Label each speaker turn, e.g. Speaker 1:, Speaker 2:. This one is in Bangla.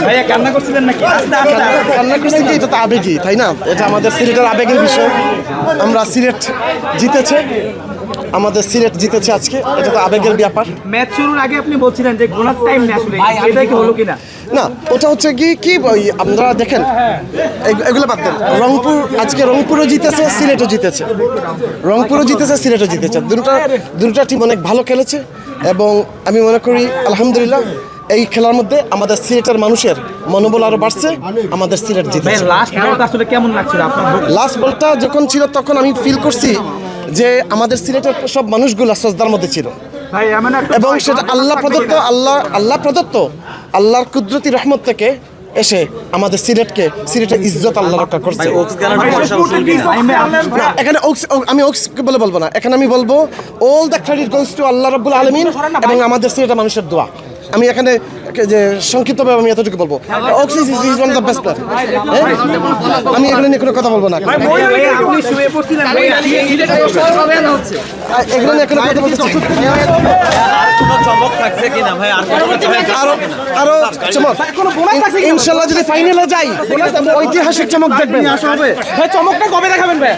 Speaker 1: ভাইয়া কান্না করছিলেন নাকি?
Speaker 2: কান্না করছি কি, এটা তো আবেগই, তাই না? এটা আমাদের সিলেটের আবেগের বিষয়। আমরা সিলেট জিতেছে, আমাদের সিলেট জিতেছে আজকে, এটা তো আবেগের ব্যাপার।
Speaker 1: ম্যাচ শুরুর আগে আপনি বলছিলেন যে গোনার টাইম নেই, আসলে সেটাই কি হলো কিনা?
Speaker 2: না, ওটা হচ্ছে কি ওই আপনারা দেখেন, এগুলো বাদ দেন। রংপুর আজকে রংপুরও জিতেছে, সিলেটও জিতেছে। রংপুরও জিতেছে, সিলেটও জিতেছে। দুটা টিম অনেক ভালো খেলেছে এবং আমি মনে করি আলহামদুলিল্লাহ এই খেলার মধ্যে আমাদের সিলেটের মানুষের মনোবল আরো বাড়ছে, আমাদের সিলেট জিতেছে।
Speaker 1: লাস্ট বলটা আসলে কেমন লাগছিল আপনার?
Speaker 2: লাস্ট বলটা যখন ছিল তখন আমি ফিল করছি যে আমাদের সিলেটের সব মানুষগুলো সজদার মধ্যে ছিল এবং সেটা আল্লাহ প্রদত্ত আল্লাহর কুদরতি রহমত থেকে এসে আমাদের সিলেটের ইজ্জত আল্লাহ রক্ষা করছে। এখানে আমি বলে বলবো না, এখানে আমি বলবো all the credit goes to Allah রাব্বুল আলামিন এবং আমাদের সিলেটের মানুষের দোয়া। আমি এখানে যে সংক্ষিপ্তভাবে আমি এতটুকু বলবো, axis is one of the best player. আমি এগুলো নিয়ে কোনো কথা বলবো না, এগুলো নিয়ে কোনো কথা বলতে চাই। আরো চমক ইনশাল্লাহ যদি ফাইনালে যাই ঐতিহাসিক চমক দেখবেন।
Speaker 1: চমকটা কবে দেখাবেন ভাই?